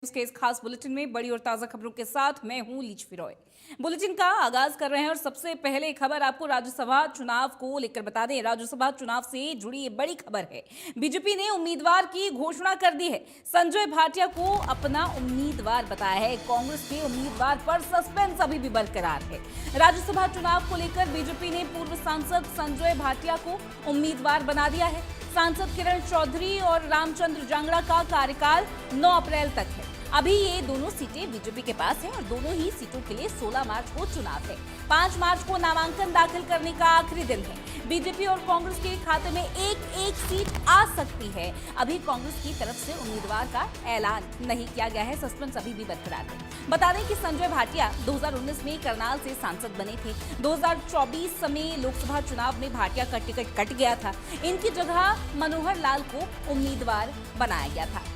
उसके इस खास बुलेटिन में बड़ी और ताजा खबरों के साथ मैं हूं लीच फिरोय। बुलेटिन का आगाज कर रहे हैं और सबसे पहले खबर आपको राज्यसभा चुनाव को लेकर बता दें। राज्यसभा चुनाव से जुड़ी ये बड़ी खबर है। बीजेपी ने उम्मीदवार की घोषणा कर दी है। संजय भाटिया को अपना उम्मीदवार बताया है। कांग्रेस के उम्मीदवार पर सस्पेंस अभी भी बरकरार है। राज्यसभा चुनाव को लेकर बीजेपी ने पूर्व सांसद संजय भाटिया को उम्मीदवार बना दिया है। सांसद किरण चौधरी और रामचंद्र जांगड़ा का कार्यकाल 9 अप्रैल तक है। अभी ये दोनों सीटें बीजेपी के पास हैं और दोनों ही सीटों के लिए 16 मार्च को चुनाव है। 5 मार्च को नामांकन दाखिल करने का आखिरी दिन है। बीजेपी और कांग्रेस के खाते में एक सीट आ सकती है। अभी कांग्रेस की तरफ से उम्मीदवार का ऐलान नहीं किया गया है। सस्पेंस अभी भी बरकरार है। बता दें कि संजय भाटिया 2019 में करनाल से सांसद बने थे। 2024 में लोकसभा चुनाव में भाटिया का टिकट कट गया था। इनकी जगह मनोहर लाल को उम्मीदवार बनाया गया था।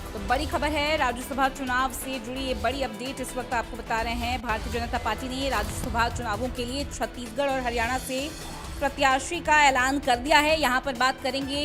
तो बड़ी खबर है, राज्यसभा चुनाव से जुड़ी ये बड़ी अपडेट इस वक्त आपको बता रहे हैं। भारतीय जनता पार्टी ने राज्यसभा चुनावों के लिए छत्तीसगढ़ और हरियाणा से प्रत्याशी का ऐलान कर दिया है। यहाँ पर बात करेंगे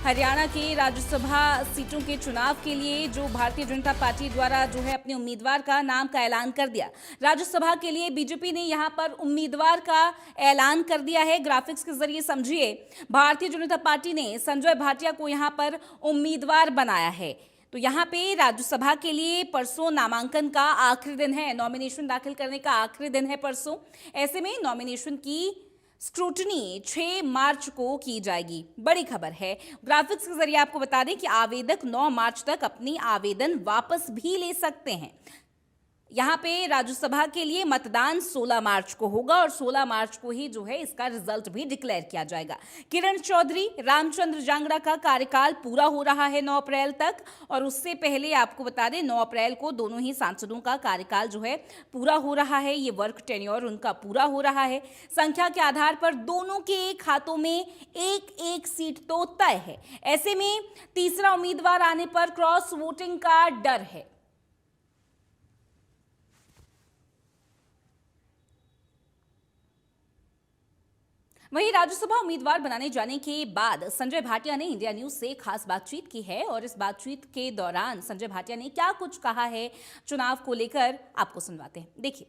हरियाणा के राज्यसभा सीटों के चुनाव के लिए, जो भारतीय जनता पार्टी द्वारा जो है अपने उम्मीदवार का नाम का ऐलान कर दिया। राज्यसभा के लिए बीजेपी ने यहाँ पर उम्मीदवार का ऐलान कर दिया है। ग्राफिक्स के जरिए समझिए, भारतीय जनता पार्टी ने संजय भाटिया को यहाँ पर उम्मीदवार बनाया है। तो यहाँ पे राज्यसभा के लिए परसों नामांकन का आखिरी दिन है। नॉमिनेशन दाखिल करने का आखिरी दिन है परसों। ऐसे में नॉमिनेशन की स्क्रूटनी 6 मार्च को की जाएगी। बड़ी खबर है। ग्राफिक्स के जरिए आपको बता दें कि आवेदक 9 मार्च तक अपनी आवेदन वापस भी ले सकते हैं। यहाँ पे राज्यसभा के लिए मतदान 16 मार्च को होगा और 16 मार्च को ही जो है इसका रिजल्ट भी डिक्लेयर किया जाएगा। किरण चौधरी, रामचंद्र जांगड़ा का कार्यकाल पूरा हो रहा है 9 अप्रैल तक, और उससे पहले आपको बता दें 9 अप्रैल को दोनों ही सांसदों का कार्यकाल जो है पूरा हो रहा है। ये वर्क टेन्योर उनका पूरा हो रहा है। संख्या के आधार पर दोनों के खातों में एक सीट तो तय है। ऐसे में तीसरा उम्मीदवार आने पर क्रॉस वोटिंग का डर है। वहीं राज्यसभा उम्मीदवार बनाने जाने के बाद संजय भाटिया ने इंडिया न्यूज से खास बातचीत की है और इस बातचीत के दौरान संजय भाटिया ने क्या कुछ कहा है चुनाव को लेकर, आपको सुनवाते हैं। देखिए।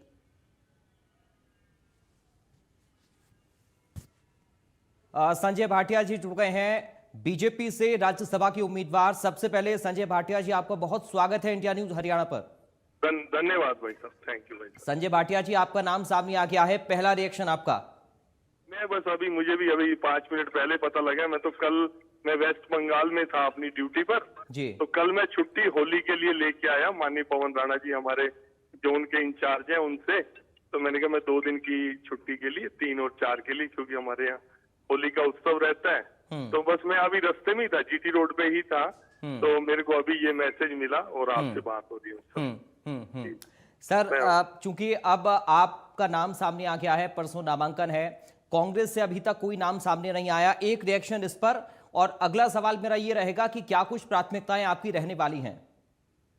संजय भाटिया जी जुड़ गए हैं बीजेपी से, राज्यसभा के उम्मीदवार। सबसे पहले संजय भाटिया जी, आपका बहुत स्वागत है इंडिया न्यूज हरियाणा पर। धन्यवाद भाई साहब, थैंक यू भाई। संजय भाटिया जी, आपका नाम सामने आ गया है, पहला रिएक्शन आपका? मैं बस मुझे भी अभी 5 मिनट पहले पता लगा। मैं वेस्ट बंगाल में था अपनी ड्यूटी पर जी। तो कल मैं छुट्टी होली के लिए लेके आया। माननीय पवन राणा जी हमारे जोन के इंचार्ज हैं, उनसे तो मैंने कहा मैं 2 दिन की छुट्टी के लिए, 3 और 4 के लिए, क्योंकि हमारे यहाँ होली का उत्सव रहता है। तो बस मैं अभी रास्ते में ही था, जीटी रोड पे ही था, तो मेरे को अभी ये मैसेज मिला और आपसे बात हो रही है। सर, चूंकि अब आपका नाम सामने आ गया है, परसों नामांकन है, कांग्रेस से अभी तक कोई नाम सामने नहीं आया, एक रिएक्शन इस पर, और अगला सवाल मेरा ये रहेगा कि क्या कुछ प्राथमिकताएं आपकी रहने वाली हैं?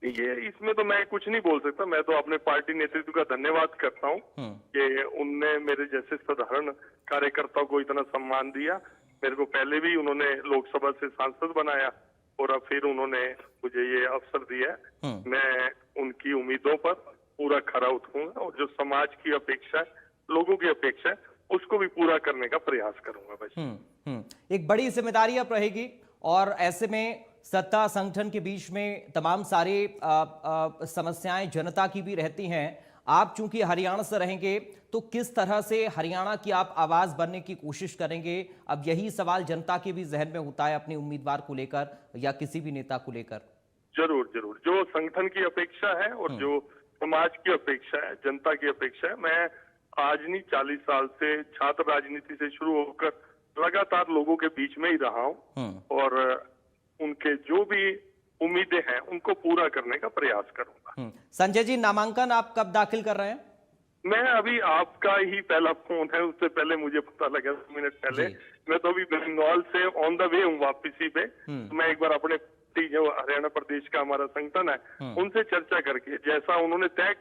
ये इसमें तो मैं कुछ नहीं बोल सकता। मैं तो अपने पार्टी नेतृत्व का धन्यवाद करता हूँ कि उनने मेरे जैसे साधारण कार्यकर्ताओं को इतना सम्मान दिया। मेरे को पहले भी उन्होंने लोकसभा से सांसद बनाया और अब फिर उन्होंने मुझे ये अवसर दिया। मैं उनकी उम्मीदों पर पूरा खरा उतरूंगा और जो समाज की अपेक्षा है, लोगों की अपेक्षा है, उसको भी पूरा करने का प्रयास करूंगा बस। एक बड़ी जिम्मेदारी अब रहेगी और ऐसे में सत्ता संगठन के बीच में तमाम सारी समस्याएं जनता की भी रहती हैं। आप चूंकि हरियाणा से रहेंगे तो किस तरह से हरियाणा की आप आवाज बनने की कोशिश करेंगे? अब यही सवाल जनता के भी जहन में होता है अपने उम्मीदवार को लेकर या किसी भी नेता को लेकर। जरूर जरूर, जो संगठन की अपेक्षा है और जो समाज की अपेक्षा है, जनता की अपेक्षा है, मैं आज नहीं 40 साल से छात्र राजनीति से शुरू होकर लगातार लोगों के बीच में ही रहा हूँ और उनके जो भी उम्मीदें हैं उनको पूरा करने का प्रयास करूंगा। संजय जी, नामांकन आप कब दाखिल कर रहे हैं? मैं अभी, आपका ही पहला फोन है, उससे पहले मुझे पता लगा 2 मिनट पहले। मैं तो अभी बंगाल से ऑन द वे हूँ वापसी पे। तो मैं एक बार अपने जो हरियाणा प्रदेश का हमारा संगठन है उनसे चर्चा करके, जैसा उन्होंने तय